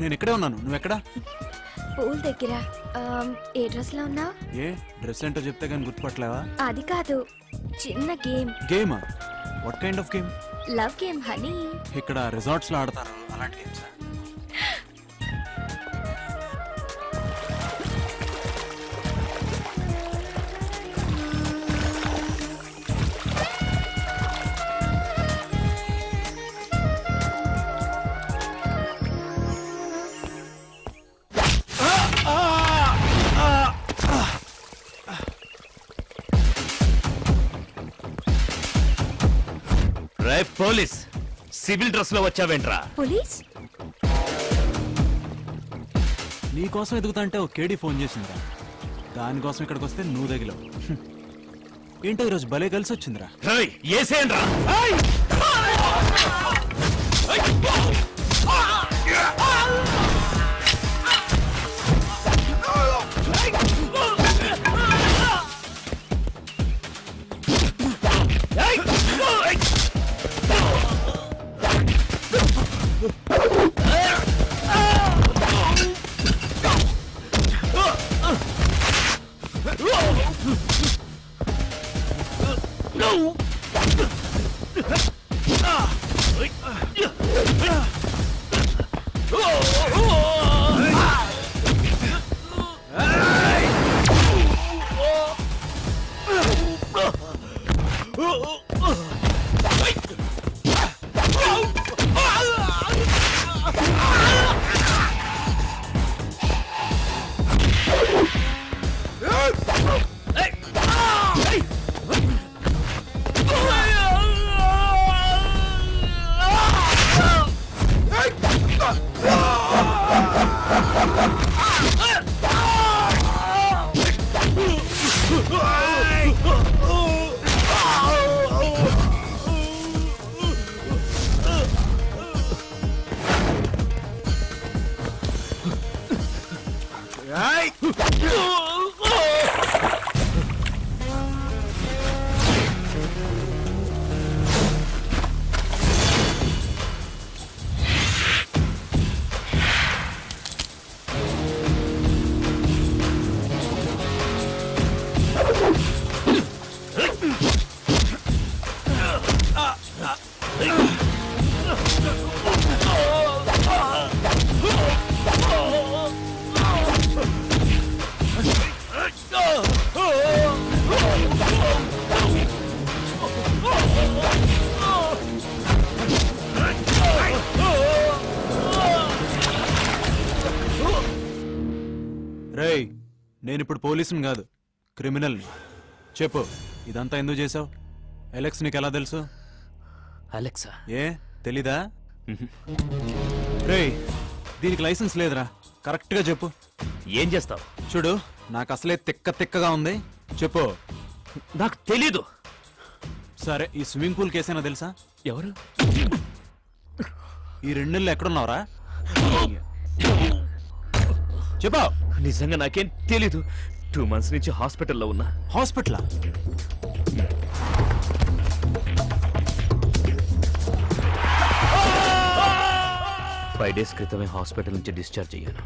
నేను ఇక్కడే ఉన్నాను. నువ్వు ఎక్కడ? పూల్ దగ్గర. ఏ డ్రెస్ లో ఉన్నావు? ఏ డ్రెస్ ఏంటో చెప్తే కానీ గుర్తుపట్టలేవా? అది కాదు, చిన్న గేమ్. గేమా? What kind of game? Love game honey. ఇక్కడ రిసార్ట్స్ లో ఆడతారు అలాంటి గేమ్స్. పోలీస్ సివిల్ డ్రెస్ లో వచ్చావేంట్రా? పోలీస్ నీకోసం ఎదుగుతా అంటే ఒక కేడీ ఫోన్ చేసిందిరా. దానికోసం ఇక్కడికి వస్తే నువ్వు తగిలావు. ఏంటో ఈరోజు భలే కలిసి వచ్చిందిరా. ఏసేయండ్రా. రేయ్, నేను ఇప్పుడు పోలీసుని కాదు, క్రిమినల్ని. చెప్పు, ఇదంతా ఎందుకు చేసావు? అలెక్స్ నీకు ఎలా తెలుసు? అలెక్సా? ఏ తెలీదా? రేయ్, దీనికి లైసెన్స్ లేదురా. కరెక్ట్ గా చెప్పు. ఏం చేస్తావు? చూడు, నాకు అసలే తిక్కగా ఉంది. చెప్పు. నాకు తెలీదు. సరే, ఈ స్విమ్మింగ్ పూల్ కేసైనా తెలుసా? ఎవరు? ఈ 2 నెలలు ఎక్కడున్నావురా? చెప్పు. నిజంగా నాకేం తెలీదు. 2 months నుంచి హాస్పిటల్లో ఉన్నా. హాస్పిటలా? ఫైవ్ డేస్ క్రితమే హాస్పిటల్ నుంచి డిశ్చార్జ్ అయ్యాను.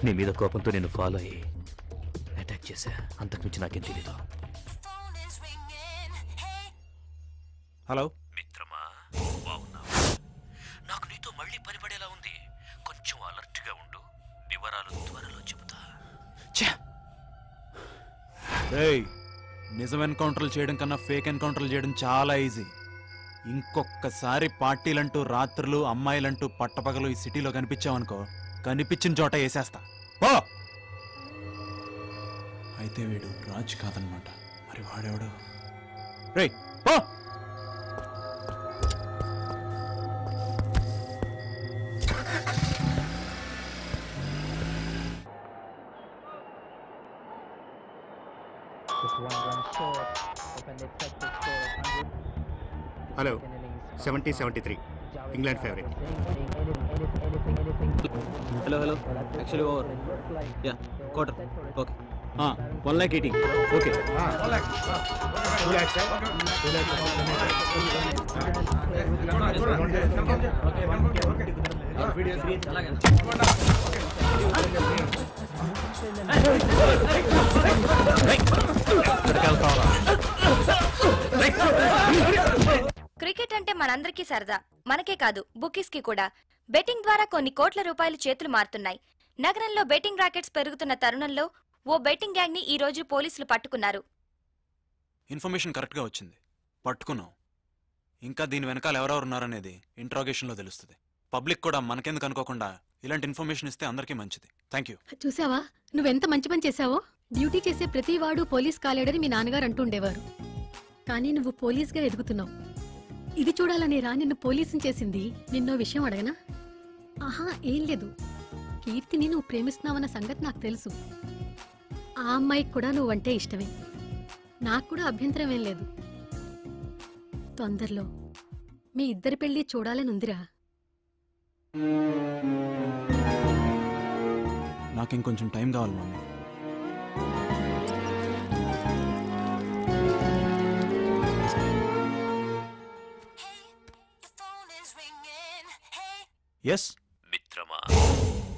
నీ మీద కోపంతో నేను ఫాలో అయ్యి అటాక్ చేశా. అంతకుమించి నాకేం తెలీదు. హలో మిత్రమా, బాగున్నావు? నాకు నీతో మళ్ళీ పని పడేలా ఉంది. కొంచెం అలర్ట్ గా ఉండు. వివరాలు త్వరలో చెబుతా. నిజం ఎన్కౌంటర్లు చేయడం కన్నా ఫేక్ ఎన్కౌంటర్లు చేయడం చాలా ఈజీ. ఇంకొకసారి పార్టీలంటూ, రాత్రులు, అమ్మాయిలంటూ పట్టపగలు ఈ సిటీలో కనిపించావనుకో, కనిపించిన చోట వేసేస్తా. ఓ అయితే వీడు రాజ్ కాదనమాట. మరి వాడెవడు? రేయ్ పో. Hello, 70-73 England favourite. Hello actually over. Yeah, quarter. Okay. 1,80,000. Okay. 2 lakhs, sir. 2 lakhs. Cricket అంటే మనందరికీ సరదా, మనకే కాదు బుకీస్ కి కూడా. బెట్టింగ్ ద్వారా కొన్ని కోట్ల రూపాయలు చేతులు మారుతున్నాయి. నగరంలో బెట్టింగ్ రాకెట్స్ పెరుగుతున్న తరుణంలో ఓ బెట్టింగ్ గ్యాంగ్ ని ఈ రోజు పోలీసులు పట్టుకున్నారు. ఇన్ఫర్మేషన్ కరెక్ట్గా వచ్చింది, పట్టుకున్నాం. ఇంకా దీని వెనకాల ఎవరెవరు ఉన్నారనేది ఇంట్రాగేషన్లో తెలుస్తుంది. పబ్లిక్ కూడా మనకెందుకు అనుకోకుండా ఇలాంటి ఇన్ఫర్మేషన్ ఇస్తే అందరికీ మంచిది. Thank you. చూసావా నువ్వెంత మంచి పని చేశావో. డ్యూటీ చేసే ప్రతి వాడు పోలీస్ కాలేడని మీ నాన్నగారు అంటుండేవారు. కానీ నువ్వు పోలీస్గా ఎదుగుతున్నావు. ఇది చూడాలనే రా నిన్ను పోలీసుని చేసింది. నిన్నో విషయం అడగనా? ఆహా, ఏం లేదు. కీర్తిని నువ్వు ప్రేమిస్తున్నావన్న సంగతి నాకు తెలుసు. ఆ అమ్మాయికి కూడా నువ్వంటే ఇష్టమే. నాకు కూడా అభ్యంతరం ఏం లేదు. తొందరలో మీ ఇద్దరి పెళ్లి చూడాలని ఉందిరా. నాకు ఇంకొంచెం టైం కావాలి మమ్మీ. ఎస్ మిత్రమా,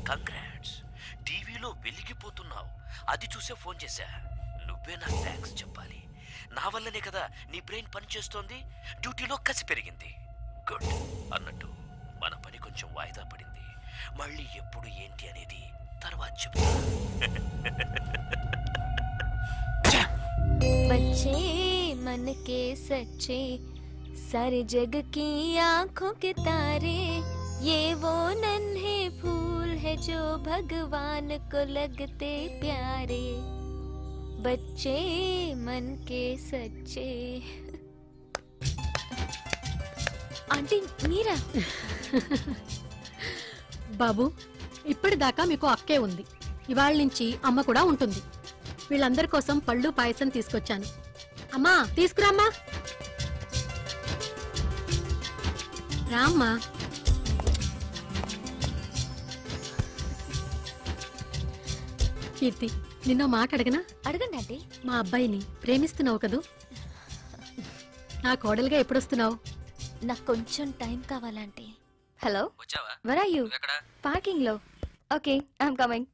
కంగ్రాట్స్. టీవీలో వెలిగిపోతున్నావు. అది చూసే ఫోన్ చేశా. నువ్వే నాకు థ్యాంక్స్ చెప్పాలి. నా వల్లనే కదా నీ బ్రెయిన్ పనిచేస్తోంది. డ్యూటీలో కసి పెరిగింది. గుడ్. అన్నట్టు మన పని కొంచెం వాయిదా పడింది. మళ్ళీ ఎప్పుడు ఏంటి అనేది తర్వాత చెప్తా. बच्चे मन के सच्चे, सारे जग की आंखों के तारे, ये वो नन्हे फूल है जो भगवान को लगते प्यारे. बच्चे मन के सच्चे. ఆంటీ మీరా? బాబు, ఇప్పటిదాకా మీకు అక్కే ఉంది. ఇవాళ నుంచి అమ్మ కూడా ఉంటుంది. వీళ్ళందరి కోసం పళ్ళు పాయసం తీసుకొచ్చాను. అమ్మా, తీసుకురామ్మా. రామ్మా. కీర్తి, నిన్నో మాట అడగనా? అడగండి ఆంటీ. మా అబ్బాయిని ప్రేమిస్తున్నావు కదూ? నా కోడలుగా ఎప్పుడొస్తున్నావు? నాకు కొంచెం టైం కావాలంటే. హలో, వచ్చావా? where are you? ఎక్కడ? పార్కింగ్ లో. Okay, I'm coming.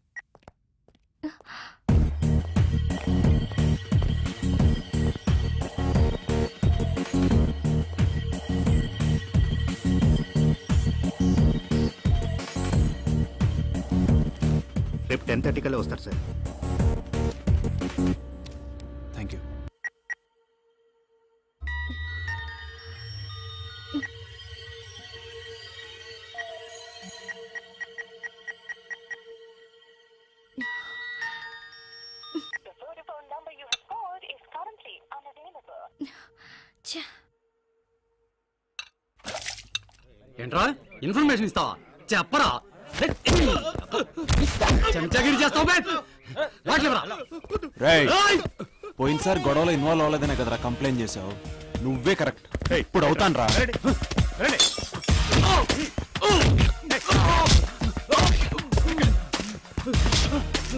రేపు 10:30 కల్లా వస్తారు సార్. Thank you. ఏంట్రా ఇన్ఫర్మేషన్ ఇస్తావా? చెప్పరా. చెంచాగిరి చేస్తావు. రేయ్, పోయినసారి గొడవలో ఇన్వాల్వ్ అవ్వలేదనే కదరా కంప్లైంట్ చేసావు. నువ్వే కరెక్ట్. ఇప్పుడు అవుతాను రా.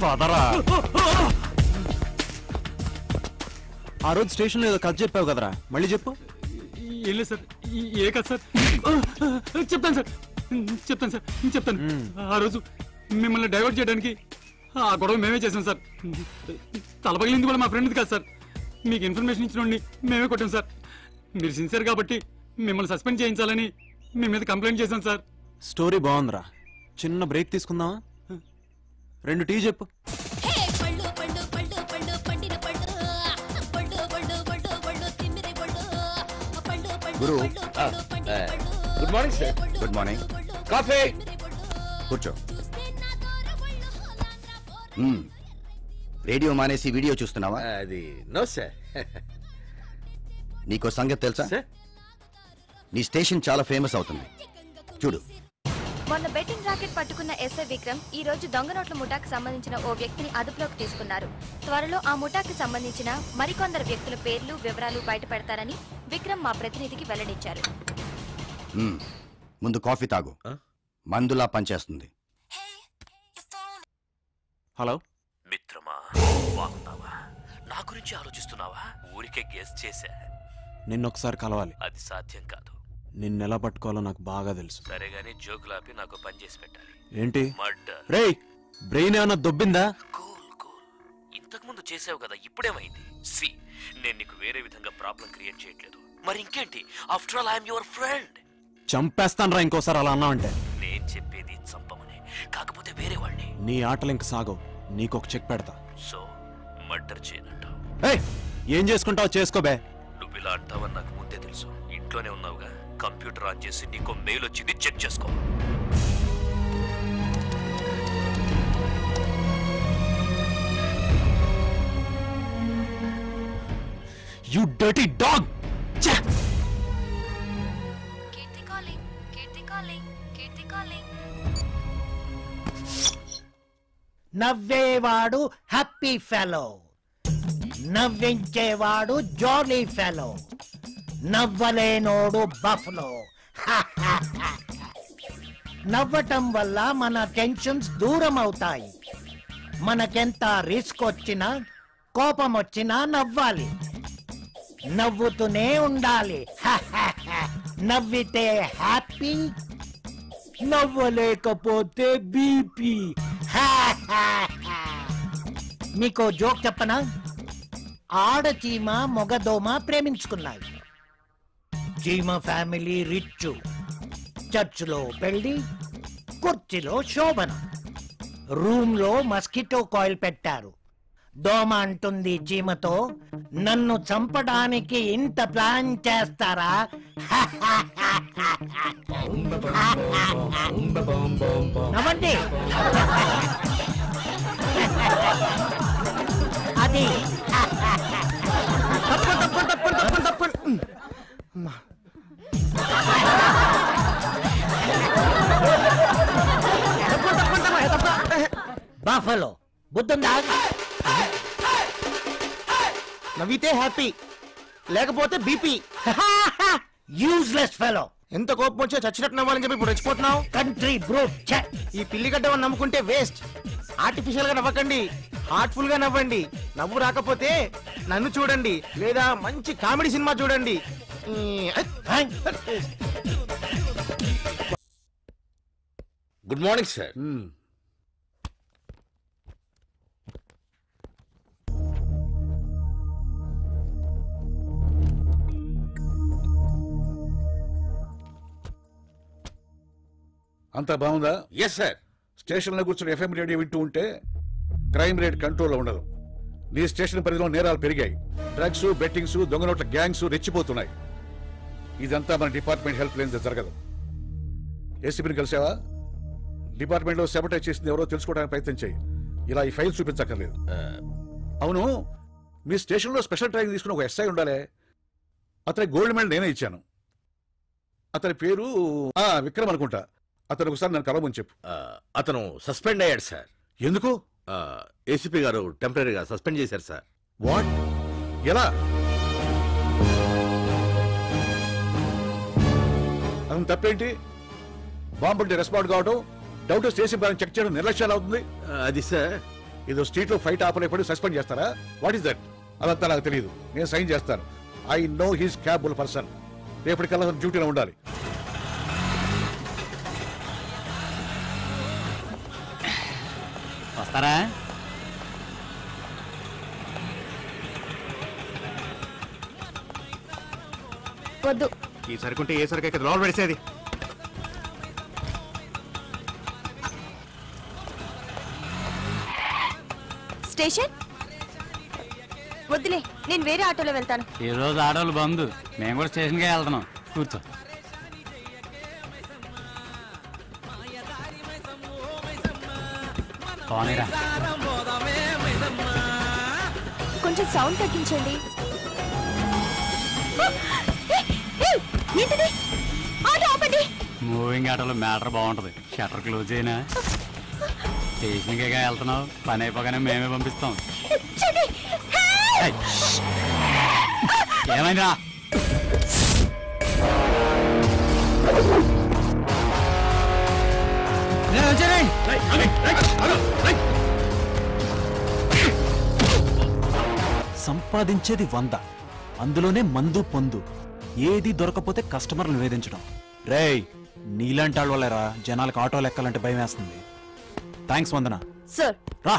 పదరా. ఆ రోజు స్టేషన్లో ఏదో కథ చెప్పావు కదరా, మళ్ళీ చెప్పు. ఏం లేదు సార్. ఏ కదా సార్? చెప్తాను సార్, చెప్తాను సార్, చెప్తాను. ఆ రోజు మిమ్మల్ని డైవర్ట్ చేయడానికి ఆ గొడవ మేమే చేసాం సార్. తలపగిలింది కూడా మా ఫ్రెండ్ది కాదు సార్. మీకు ఇన్ఫర్మేషన్ ఇచ్చినోడిని మేమే కొట్టాం సార్. మీరు సిన్సియర్ కాబట్టి మిమ్మల్ని సస్పెండ్ చేయించాలని మీ మీద కంప్లైంట్ చేశాం సార్. స్టోరీ బాగుందిరా. చిన్న బ్రేక్ తీసుకుందామా? 2 టీ చెప్పు. గురు, good morning sir. Good morning. Coffee. కూర్చో. రేడియో మానేసి వీడియో చూస్తున్నావా? అది నో సార్. నీకో సంగతి తెలుసా? నీ స్టేషన్ చాలా ఫేమస్ అవుతుంది. చూడు. మొన్న బెట్టింగ్ రాకెట్ పట్టుకున్న ఎస్ఐ విక్రమ్ ఈ రోజు దొంగ నోట్ల ముఠాకు సంబంధించిన ఓ వ్యక్తిని అదుపులోకి తీసుకున్నారు. త్వరలో ఆ ముఠాకి సంబంధించిన మరికొందరు వ్యక్తుల పేర్లు, వివరాలు బయటపెడతారని విక్రమ్ మా ప్రతినిధికి వెల్లడించారు. ముందు కాఫీ తాగు. మందులా పనిచేస్తుంది. హలో మిత్రమా, బాగున్నావా? నా గురించి ఆలోచిస్తున్నావా? ఊరికే గెస్ చేశా. నిన్నొకసారి కలవాలి. అది సాధ్యం కాదు. నిన్నెలా పట్టుకోవాలో నాకు బాగా తెలుసు. సరే గానీ జోకులాపి నాకు పని చేసి పెట్టాలి. ఏంటి? మర్డర్. రేయ్, బ్రెయిన్ ఏమన్నా దొబ్బిందా? Cool cool. ఇంతకు ముందు చేసావు కదా, ఇప్పుడేమైంది? సి, నేను నీకు వేరే విధంగా ప్రాబ్లం క్రియేట్ చేయట్లేదు. మరి ఇంకేంటి? After all I'm your friend. చంపేస్తానరా ఇంకోసారి అలా అన్నావంటే. నేను చెప్పేది చంపమని, కాకపోతే వేరే వాడిని. నీ ఆటలు ఇంక సాగవు. నీకొక చెక్ పెడతా. సో మర్డర్ చేయనంటావు? ఏయ్, ఏం చేసుకుంటావు చేసుకోబే. నువ్వు ఇలా అంటావని నాకు ముందే తెలుసు. ఇంట్లోనే ఉన్నావుగా, కంప్యూటర్ ఆన్ చేసి నీకు మెయిల్ వచ్చింది, చెక్ చేసుకో. You dirty dog! Keerthi calling, Keerthi calling, Keerthi calling. నవ్వేవాడు హ్యాపీ ఫెలో, నవ్వించేవాడు జాలీ ఫెలో, నవ్వలేనోడు బఫ్లో. నవ్వటం వల్ల మన టెన్షన్స్ దూరం అవుతాయి. మనకెంత రిస్క్ వచ్చినా కోపం వచ్చినా నవ్వాలి, నవ్వుతూనే ఉండాలి. నవ్వితే హ్యాపీ, నవ్వలేకపోతే బీపీ. మీకు జోక్ చెప్పనా? ఆడచీమ మొగదోమ ప్రేమించుకున్నాయి. చీమ ఫ్యామిలీ రిచ్, చర్చ్లో పెళ్లి, కుర్చీలో శోభనం, రూమ్ లో మస్కిటో కాయిల్ పెట్టారు. దోమ అంటుంది చీమతో, నన్ను చంపడానికి ఇంత ప్లాన్ చేస్తారా? నవ్వండి. అది బఫలో బుద్ధుందా? నవ్వితే హ్యాపీ, లేకపోతే బీపీ. Useless fellow. ఎంత కోపం వచ్చా చచ్చినట్టు నవ్వాలని చెప్పి ఇప్పుడు రెచ్చిపోతున్నావు. Country brute. ఈ పిల్లిగడ్డ నమ్ముకుంటే వేస్ట్. ఆర్టిఫిషియల్ గా నవ్వకండి, హార్ట్ఫుల్ గా నవ్వండి. నవ్వు రాకపోతే నన్ను చూడండి, లేదా మంచి కామెడీ సినిమా చూడండి. Good morning sir. అంతా బాగుందా? Yes sir. స్టేషన్లో కూర్చొని ఎఫ్ఎం రేడియో వింటూ ఉంటే క్రైమ్ రేట్ కంట్రోల్లో ఉండదు. నీ స్టేషన్ పరిధిలో నేరాలు పెరిగాయి. డ్రగ్స్, బెట్టింగ్స్, దొంగ నోట్ల గ్యాంగ్స్ రెచ్చిపోతున్నాయి. ఇదంతా మన డిపార్ట్మెంట్ హెల్ప్ లేనిదే జరగదు. ఏసీపీని కలిసావా? డిపార్ట్మెంట్లో సెబటైజ్ చేసింది ఎవరో తెలుసుకోవడానికి ప్రయత్నం చేయి. ఇలా ఈ ఫైల్ చూపించక్కర్లేదు. అవును, మీ స్టేషన్లో స్పెషల్ ట్రైనింగ్ తీసుకుని ఒక ఎస్ఐ ఉండాలి. అతని గోల్డ్ మెడల్ నేనే ఇచ్చాను. అతని పేరు విక్రమ్ అనుకుంటా. అతను ఒకసారి నన్ను కలవమని చెప్పు. అతను సస్పెండ్ అయ్యాడు సార్. ఎందుకు? ఏసీపీ గారు టెంపరీగా సస్పెండ్ చేశారు సార్. వాట్? ఎలా? అతను తప్పేంటి? బాంబుంటే రెస్పాండ్ కావడం, డౌట్ స్టేషన్ పైన చెక్ చేయడం నిర్లక్ష్యాలు అవుతుంది. అది సార్, ఏదో స్ట్రీట్ లో ఫైట్ ఆపలేపడి సస్పెండ్ చేస్తారా? What is that? అదంతా నాకు తెలియదు. నేను సైన్ చేస్తాను. I know he's capable person. రేపటికల్లా డ్యూటీలో ఉండాలి. వస్తారా? వద్దు. ఈ సరుకుంటే ఏ సరుకు ఇక్కడ లోపల పడేసేది. స్టేషన్ వద్దులే, నేను వేరే ఆటోలో వెళ్తాను. ఈ రోజు ఆడవాళ్ళు బంద్, మేము కూడా స్టేషన్కే వెళ్తున్నాం. కూర్చో. కొంచెం సౌండ్ తగ్గించండి. ఏంటిది? ఆటో ఆపండి. మూవింగ్ ఆటోలో మ్యాటర్ బాగుంటది. షట్టర్ క్లోజ్ అయినా స్టేషన్కే వెళ్తున్నావు. పని అయిపోగానే మేమే పంపిస్తాం. ఏమైందా? సంపాదించేది 100, అందులోనే మందు పొందు. ఏది దొరకపోతే కస్టమర్లు వేధించడం. రేయ్, నీలాంటి వాళ్ళ వల్లేరా జనాలకు ఆటోలు ఎక్కాలంటే భయం వేస్తుంది. థ్యాంక్స్ వందన. సార్ రా.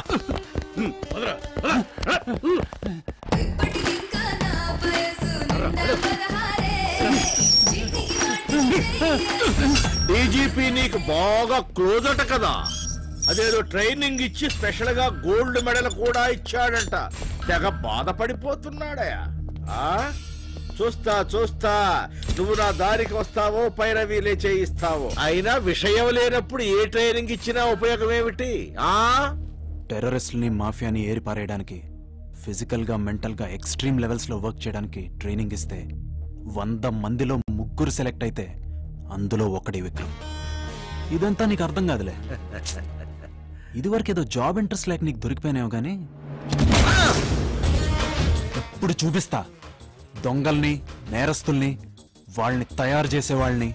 డీజీపీ నీకు బాగా క్లోజ్ అట కదా, అదేదో ట్రైనింగ్ ఇచ్చి స్పెషల్ గా గోల్డ్ మెడల్ కూడా ఇచ్చాడంట. తెగ బాధపడిపోతున్నాడయా. చూస్తా చూస్తా నువ్వు నా దారికి వస్తావో పైరవీలే చేయిస్తావో. అయినా విషయం లేనప్పుడు ఏ ట్రైనింగ్ ఇచ్చినా ఉపయోగం ఏమిటి? టెర్రరిస్టుల్ని మాఫియాని ఏరిపారేయడానికి, ఫిజికల్ గా మెంటల్ గా ఎక్స్ట్రీమ్ లెవెల్స్ లో వర్క్ చేయడానికి ట్రైనింగ్ ఇస్తే 100 మందిలో 3 సెలెక్ట్ అయితే అందులో ఒకటి విక్రమ్. ఇదంతా నీకు అర్థం కాదులే. ఇదివరకేదో జాబ్ ఇంట్రెస్ట్ లేక నీకు దొరికిపోయినావు గానీ ఇప్పుడు చూపిస్తా. దొంగల్ని, నేరస్తుల్ని, వాళ్ళని తయారు చేసేవాళ్ళని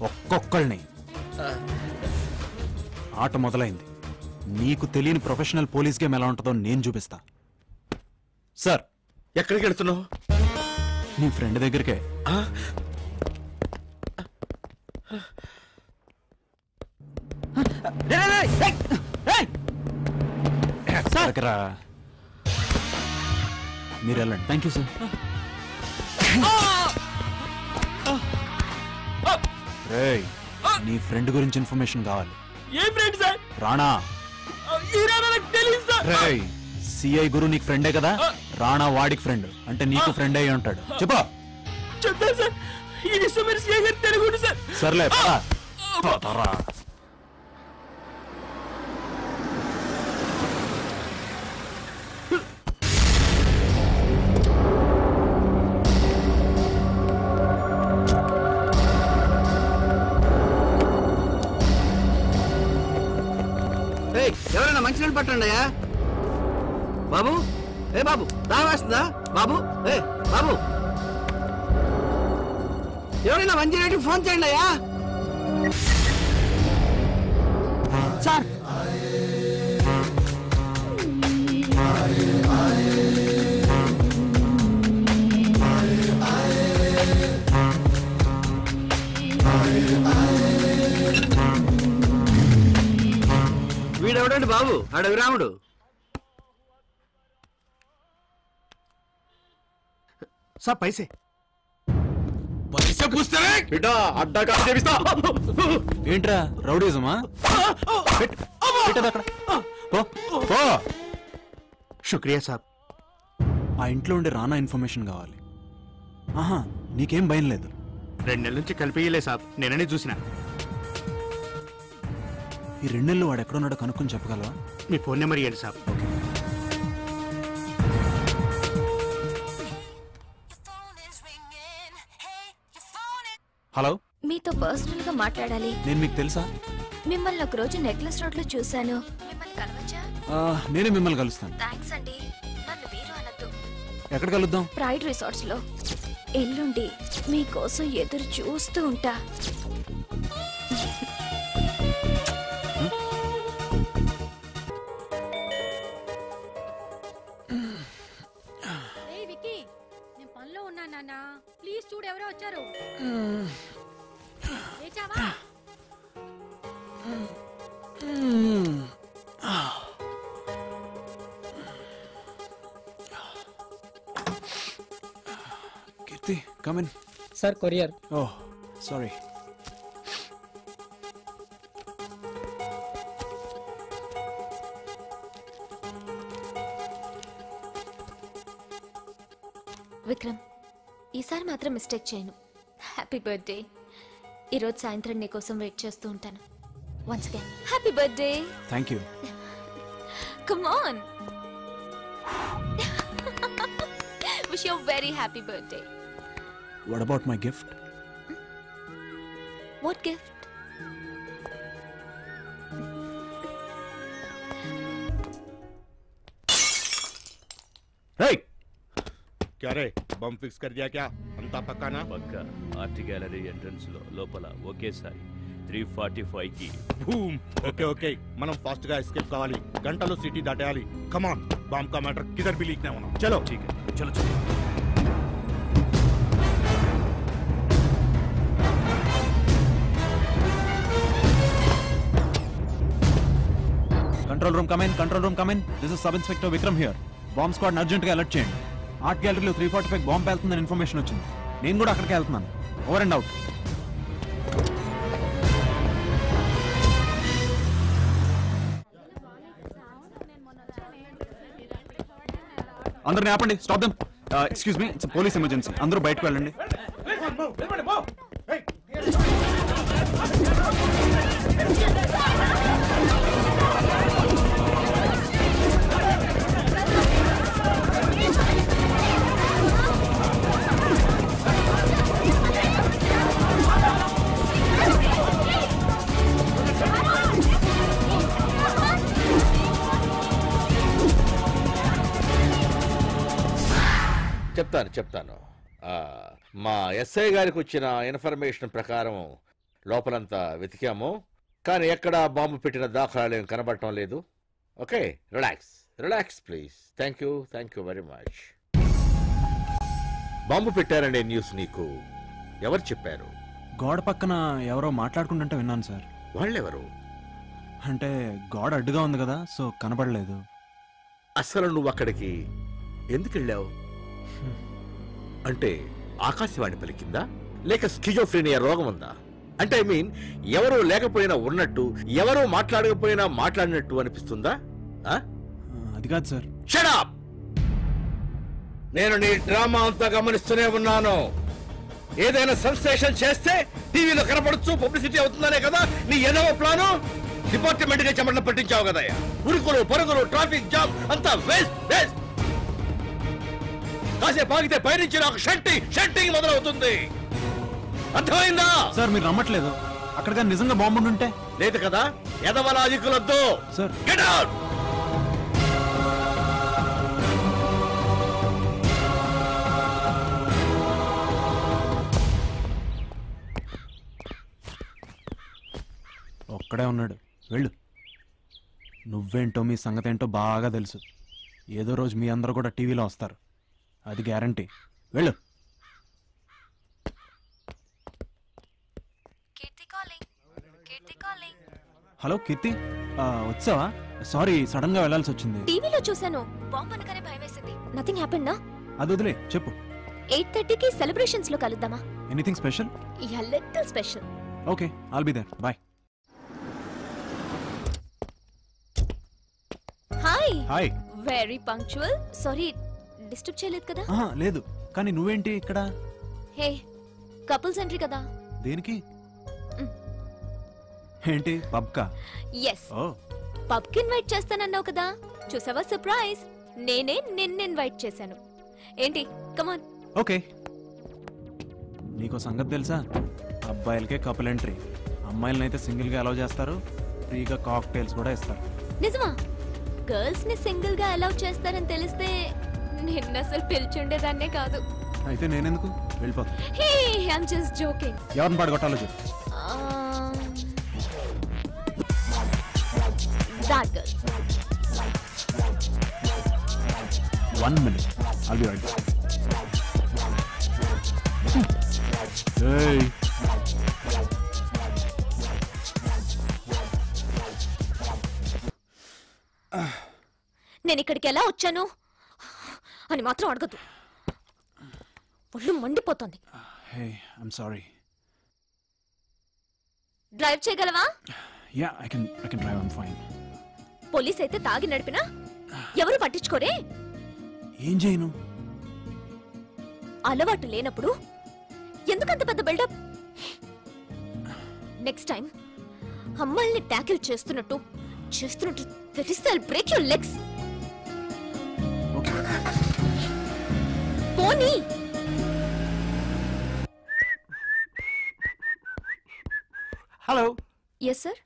ఒక్కొక్కళ్ళని. ఆట మొదలైంది. నీకు తెలియని ప్రొఫెషనల్ పోలీస్ గేమ్ ఎలా ఉంటుందో నేను చూపిస్తా. సార్, ఎక్కడికి వెళ్తున్నావు? నీ ఫ్రెండ్ దగ్గరికే. మీరు వెళ్ళండి. Thank you sir. రేయ్, నీ ఫ్రెండ్ గురించి ఇన్ఫర్మేషన్ కావాలి. ఏ ఫ్రెండ్ సార్? రాణా. రేయ్, సిఐ గురు నీకు ఫ్రెండే కదా? రాణా వాడికి ఫ్రెండ్ అంటే నీకు ఫ్రెండ్ అయ్యి ఉంటాడు. చెప్పా. చెప్తాను సార్. ఈ విషయం మీరు సిఐ గారు తెలుగుండి సార్. సర్లే పరా. ఎవరైనా మంచినీళ్ళు పట్టండి అయ్యా. బాబు, ఏ బాబు, దావేస్తుందా బాబు? ఏ బాబు, ఎవరైనా మంచినీటికి ఫోన్ చేయండి అయ్యా. సార్, వీడెవడండి బాబు? అడవి రాముడు. సార్ పైసే ఏంట్రా రౌడీజమా? శుక్రియా సాబ్. ఆ ఇంట్లో ఉండే రానా ఇన్ఫర్మేషన్ కావాలి. ఆహా, నీకేం భయం లేదు. 2 నెలల నుంచి కలిపియలే సాబ్, నేననే చూసిన. ఈ 2 నెలలు వాడు ఎక్కడున్నాడో కనుక్కొని చెప్పగలవా? మీ ఫోన్ నెంబర్ ఇవ్వండి సాబ్. హలో, మీతో పర్సనల్ గా మాట్లాడాలి. నేను మీకు తెలుసా? మిమ్మల్ని ఒక రోజు నెక్లెస్ రోడ్ లో చూశాను. మిమ్మల్ని కలవచ్చా? నేనే మిమ్మల్ని కలుస్తాను. థ్యాంక్స్ అండి. నన్ను మీరు అనద్దు. ఎక్కడ కలుద్దాం? ప్రైడ్ రిసార్ట్స్ లో. ఎల్లుండి మీకోసం ఎదురు చూస్తూ ఉంటా. నేను పనిలో ఉన్నా నాన్న, ప్లీజ్ చూడు ఎవరో వచ్చారు. లేచావా? Keerthi, come in. Sir, courier. Oh, sorry. Vikram, ఈసారి మాత్రం మిస్టేక్ చేయను. Happy birthday. ఈరోజు సాయంత్రం నీకోసం వెయిట్ చేస్తూ ఉంటాను. Once again happy birthday. Thank you. Come on. Wish you very happy birthday. What about my gift? What gift? Hey! क्या रे, बम फिक्स कर दिया क्या? अंता पक्का ना? పక్కా. ఆర్ట్ గ్యాలరీ ఎంట్రన్స్ లో లోపల ఒకేసారి 345 కి బూమ్. ఓకే ఓకే, మనం ఫాస్ట్ గా ఎస్కేప్ కావాలి. గంటలో సిటీ దాటేయాలి. కమ్ ఆన్, బాంబ్ का मैटर किधर भी लीक नहीं होना. चलो ठीक है, चलो चलो. Control room come in. This is sub inspector Vikram here. Bomb squad urgent గా అలర్ట్ చేయండి. ఆర్ట్ గ్యాలరీలో 345 బాంబ్ పేలుతుందని ఇన్ఫర్మేషన్ వచ్చింది. నేను కూడా అక్కడికి వెళ్తున్నాను. Over and out. అందరిని ఆపండి. Stop them. Excuse me, it's police emergency. అందరూ బయటకు వెళ్ళండి. చెప్తాను. మా ఎస్ఐ గారికి వచ్చిన ఇన్ఫర్మేషన్ ప్రకారం లోపలంతా వెతికాము, కానీ ఎక్కడ బాంబు పెట్టిన దాఖలాలు ఏం కనబడటం లేదు. Okay, relax please. Thank you very much. Bomb పెట్టారనే న్యూస్ నీకు ఎవరు చెప్పారు? గోడ పక్కన ఎవరో మాట్లాడుకుంటుంటే విన్నాను సార్. వాళ్ళెవరు? అంటే గోడ అడ్డుగా ఉంది కదా, సో కనబడలేదు. అసలు నువ్వు అక్కడికి ఎందుకు వెళ్ళావు? అంటే ఆకాశవాణి పలికిందా, లేక స్కిజోఫ్రెనియా రోగం ఉందా? అంటే ఐ మీన్, ఎవరూ లేకపోయినా ఉన్నట్టు, ఎవరూ మాట్లాడకపోయినా మాట్లాడినట్టు అనిపిస్తుందా? అది కాదు సార్. Shut up! నేను నీ డ్రామా అంతా గమనిస్తూనే ఉన్నాను. ఏదైనా సెన్సేషన్ చేస్తే టీవీలో కనపడచ్చు, పబ్లిసిటీ అవుతుందనే కదా నీ ఏదో ప్లాను. డిపార్ట్మెంట్ గా చెమటలు పట్టించావు కదా. ఉరుకులు పరుగులు, ట్రాఫిక్ జామ్ అంతా వేస్ట్. కాసేపు ఆగితే పైనుంచి నాకు షంటింగ్ మొదలవుతుంది. అర్థమైందా? సార్ మీరు నమ్మట్లేదు. అక్కడ నిజంగా బాంబు ఉంటే లేదు కదా. ఎదవలాజికులొద్దు సార్. Get out! ఒక్కడే ఉన్నాడు, వెళ్ళు. నువ్వేంటో మీ సంగతి ఏంటో బాగా తెలుసు. ఏదో రోజు మీ అందరూ కూడా టీవీలో వస్తారు, అది గ్యారంటీ. వెళ్ళు. హలో కీర్తి, వచ్చావా? సారీ, సడన్ గా వెళ్ళాల్సి వచ్చింది. టీవీలో చూసాను, బాంబు అనగానే భయం వేసింది. నథింగ్ హ్యాపెండ్ నా? అది వదిలే, చెప్పు. 8:30కి సెలబ్రేషన్స్ లో కలుద్దామా? Anything special? Yeah, little special. Okay, I'll be there. Bye. Hi. Very punctual. Sorry, disturb చేయలేదు కదా? లేదు, కానీ నువ్వేంటి ఇక్కడ? హే, కపుల్స్ ఎంట్రీ కదా. దేనికి? ఏంటి, పబ్ కా? ఎస్, పబ్ కి ఇన్వైట్ చేస్తానన్నావు కదా, చూసావా సర్ప్రైజ్. నేనే నిన్ను ఇన్వైట్ చేశాను. ఏంటి, కమాన్. ఓకే. నీకో సంగతి తెలుసా? అబ్బాయిలకే కపుల్ ఎంట్రీ, అమ్మాయిలనైతే సింగిల్ గా అలౌ చేస్తారు. ఫ్రీగా కాక్టైల్స్ కూడా ఇస్తారు. నిజమా? గర్ల్స్ ని సింగిల్ గా అలౌ చేస్తారని తెలిస్తే నిన్ను అసలు పిలిచుండేదాన్నే కాదు. అయితే నేనెందుకు? వెళ్ళిపోతా. హే, ఐమ్ జస్ట్ జోకింగ్. ఎవరిని పడగొట్టాలో చెప్పు. That girl. 1 minute. I'll be right back. Hey. నేను ఇక్కడికి ఎలా వచ్చాను అని మాత్రం అడగదు. ఒళ్ళు మండిపోతుంది. Hey, I'm sorry. డ్రైవ్ చేయగలవా? Yeah, I can drive. I'm fine. Police అయితే తాగి నడిపినా ఎవరు పట్టించుకోరే. ఏం చేయను? అలవాటు లేనప్పుడు ఎందుకంత పెద్ద బిల్డప్? నెక్స్ట్ టైం అమ్మాయిల్ని ట్యాకిల్ చేస్తున్నట్టు తెలిస్తే I'll break your legs. పోనీ. Hello. Yes sir.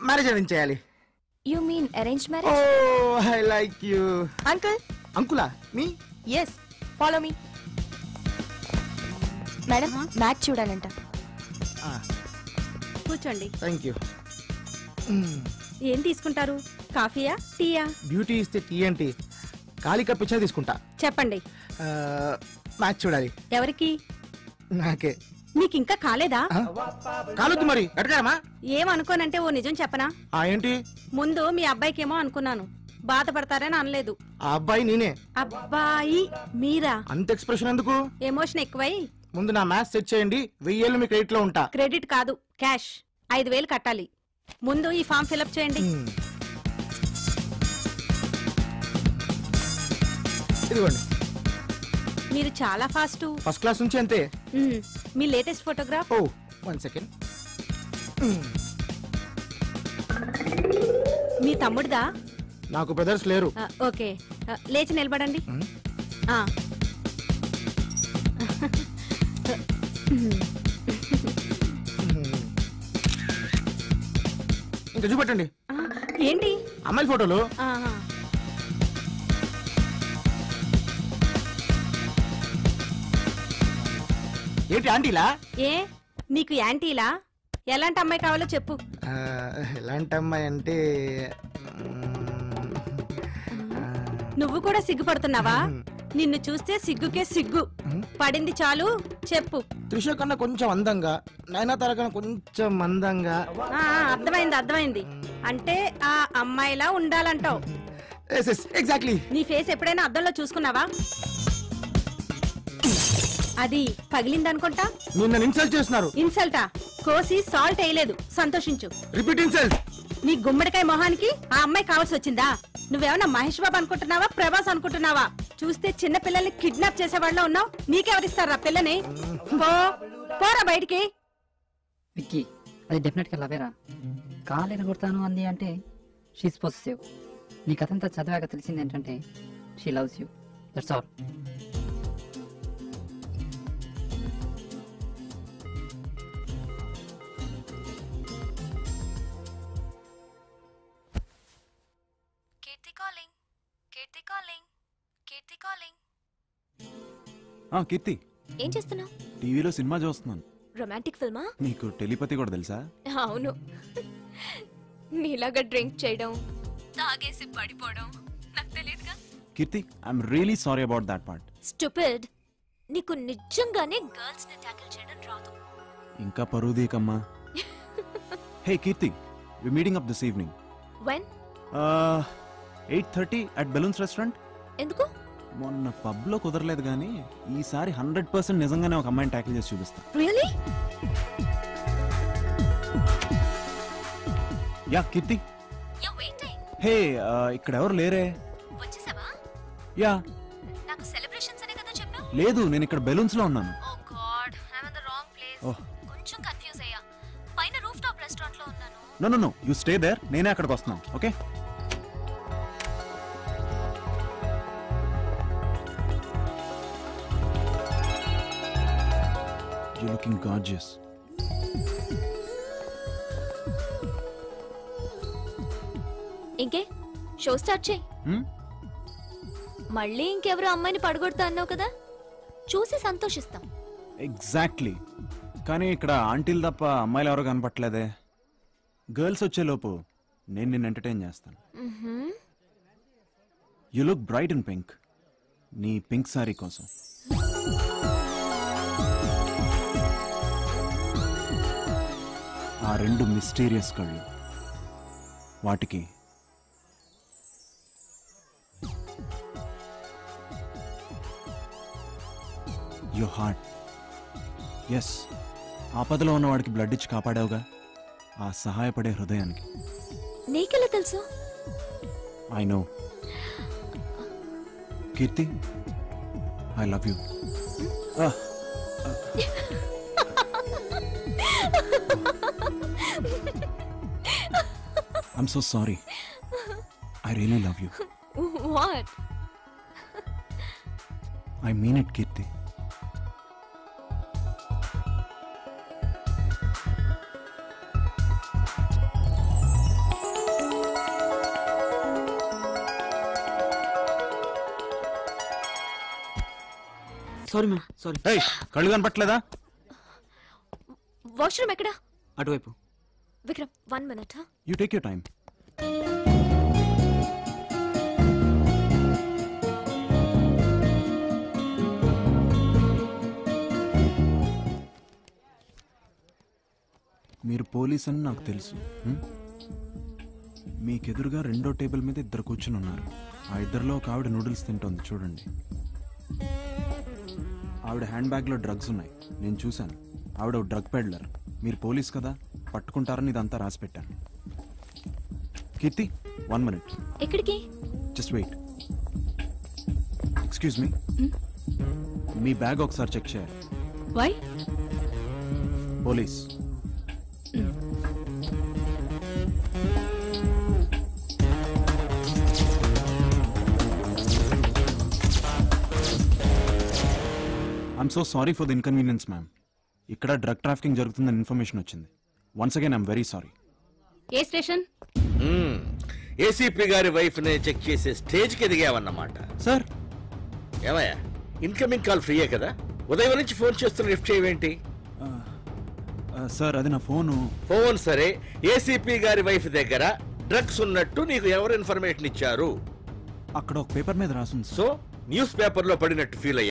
Marriage arrange చేయాలి. You mean arrange marriage? Oh, I like you. Uncle. అంకులా? Me? Yes, follow me. Madam, match చూడాలంట. కూర్చోండి. Thank you. ఏం తీసుకుంటారు? కాఫీయా, టీయా? బ్యూటీ ఇస్తే టీ ఏంటి, ఖాళీ కప్ ఇచ్చా తీసుకుంటా. చెప్పండి. మ్యాచ్ చూడాలి. ఎవరికి? నాకే. నీకు ఇంకా కాలేదా? కాలొద్దు మరి ఎట్టకాయమా? ఏమనుకోనంటే ఓ నిజం చెప్పనా? ఏంటి? ముందు మీ అబ్బాయికేమో అనుకున్నాను, బాధపడతారని అనలేదు. ఆ అబ్బాయి నేనే. అబ్బాయి మీరా? అంత ఎక్స్ప్రెషన్ ఎందుకు? ఎమోషన్ ఎక్కువై. ముందు నా మ్యాథ్స్ సెట్ చేయండి, 1000 మీ క్రెడిట్ లో ఉంటా. క్రెడిట్ కాదు, క్యాష్. 5000 కట్టాలి. ముందు ఈ ఫామ్ ఫిలప్ చేయండి. ఇదిగోండి. మీరు చాలా ఫాస్ట్. ఫస్ట్ క్లాస్ నుంచి అంతే. మీ లేటెస్ట్ ఫోటోగ్రాఫ్. 1 సెకండ్. మీ తమ్ముడిదా? నాకు బ్రదర్స్ లేరు. ఓకే, లేచి నిలబడండి. ఇంకా చూపెట్టండి. ఏంటి? అమ్మాయి ఫోటోలు. ఏంటి ఆంటీలా? ఏ నీకు యాంటీలా? ఎలాంటి అమ్మాయి కావాలో చెప్పు. ఎలాంటి అమ్మాయి అంటే నువ్వు కూడా సిగ్గుపడుతున్నావా? నిన్ను చూస్తే సిగ్గుకే సిగ్గు పడింది. చాలు చెప్పు. త్రిష కన్నా కొంచెం అందంగా, నయనతార కన్నా కొంచెం అందంగా. అర్థమైంది అర్థమైంది. అంటే ఆ అమ్మాయిలా ఉండాలంటావు. ఎగ్జాక్ట్లీ. నీ ఫేస్ ఎప్పుడైనా అద్దంలో చూసుకున్నావా? అది పగిలిందనుకుంటా. నిన్న ఇన్సల్ట్ చేస్తున్నారు. ఇన్సల్టా? కోసి సాల్ట్ వేయలేదు, సంతోషించు. Repeat insult. నీ గుమ్మడికాయ మొహానికి ఆ అమ్మాయి కావాల్సి వచ్చిందా? నువ్వేమన్నా మహేష్ బాబు అనుకుంటున్నావా, ప్రభాస్ అనుకుంటున్నావా? చూస్తే చిన్న పిల్లల్ని కిడ్నాప్ చేసేవాళ్ళ ఉన్నావు. నీకెవరిస్తారా పిల్లని? పోరా బయటికి. విక్కీ, అది డెఫినెట్ గా లవేరా. కాలేరు కొడతాను అంది అంటే షీస్ పొసెసివ్. నీ కథంతా చదివాక తెలిసింది ఏంటంటే she loves you. That's all. Keerthi, ఏం చేస్తున్నావు? టీవీలో సినిమా చూస్తున్నాను. రొమాంటిక్ ఫిల్మా? నీకు టెలిపతి కూడా తెలుసా? అవును. నీలాగా డ్రింక్ చేయడం, తాగేసి పడిపోవడం నాకు తెలియదుగా. Keerthi, I'm really sorry about that part. Stupid. నీకు నిజంగానే గర్ల్స్ ని టాకిల్ చేయడం రాదు. ఇంకా పరుదీకమ్మా. Hey Keerthi, we meeting up this evening. When? 8:30 at balloons restaurant. ఎందుకు? మొన్న పబ్ లో కుదరలేదు కానీ ఈసారి 100% నిజంగానే ఒక అమ్మాయిని టాకిల్ చేసి చూపిస్తా. రియల్లీ? యా కీర్తి. హే, ఇక్కడ ఎవరు లేరే. వచ్చేసావా? యా. నాకు సెలబ్రేషన్స్ అనే కదా చెప్పావు. లేదు, నేను ఇక్కడ బెలూన్స్ లో ఉన్నాను. Oh God, I am in the wrong place. కొంచెం కన్ఫ్యూజ్ అయ్యా. పైన రూఫ్ టాప్ రెస్టారెంట్ లో ఉన్నాను. నో యు స్టే దేర్, నేనే అక్కడికి వస్తున్నాను. ఓకే. You're looking gorgeous. ఇంకే షో స్టార్ట్ చేయి. మళ్ళీ ఇంకెవరో అమ్మాయిని పడగొడతా అన్నావు కదా, చూసి సంతోషిస్తాం. ఎగ్జాక్ట్లీ. కానీ ఇక్కడ ఆంటీలు తప్ప అమ్మాయిలు ఎవరో కనపట్లేదే. గర్ల్స్ వచ్చేలోపు నేను నిన్ను ఎంటర్టైన్ చేస్తాను. You look bright in pink. నీ పింక్ సారీ కోసం. ఆ రెండు మిస్టీరియస్ కళ్ళు, వాటికి యువర్ హార్ట్. ఎస్, ఆపదలో ఉన్న వాడికి బ్లడ్ ఇచ్చి కాపాడావుగా, ఆ సహాయపడే హృదయానికి. నీకెలా తెలుసు? I know. Keerthi, I love you. I'm so sorry. I really love you. What? I mean it, Kirti. Sorry ma'am, sorry. Hey, కళ్ళు కనపట్లేదా? వాష్రూమ్ ఎక్కడ? అటువైపు. Vikram, 1 minute. You take your time. మీరు పోలీస్ అని నాకు తెలుసు. మీకెదురుగా రెండో టేబుల్ మీద ఇద్దరు కూర్చుని ఉన్నారు. ఆ ఇద్దరిలో ఒక ఆవిడ నూడిల్స్ తింటోంది, చూడండి. ఆవిడ హ్యాండ్ బ్యాగ్లో డ్రగ్స్ ఉన్నాయి, నేను చూశాను. ఆవిడ డ్రగ్ పెడ్లర్. మీరు పోలీస్ కదా, పట్టుకుంటారని ఇదంతా రాసి పెట్టాను. కీర్తి, 1 minute. ఎక్కడికి? Just wait. ఎక్స్క్యూజ్ మీ, మీ బ్యాగ్ ఒకసారి చెక్ చేయాలి. Why? Police. I'm so sorry for the inconvenience ma'am. ఇక్కడ డ్రగ్ ట్రాఫికింగ్ జరుగుతుందని ఇన్ఫర్మేషన్ వచ్చింది. Once again I'm very sorry. ఏ స్టేషన్? ఏసీపీ గారి వైఫ్ ని చెక్ చేసే స్టేజ్ కి ఎదిగావన్నమాట. సార్ ఏమయ్యా, ఇన్కమింగ్ కాల్ ఫ్రీయే కదా, ఉదయం నుంచి ఫోన్ చేస్తున్న లిఫ్ట్ చేయవేంటి? సార్ అది నా ఫోను. ఫోన్ సరే, ఏసీపీ గారి వైఫ్ దగ్గర డ్రగ్స్ ఉన్నట్టు నీకు ఎవరు ఇన్ఫర్మేషన్ ఇచ్చారు? అక్కడ ఒక పేపర్ మీద రాసింది. సో న్యూస్ పేపర్ లో పడినట్టు ఫీల్ అయ్యా?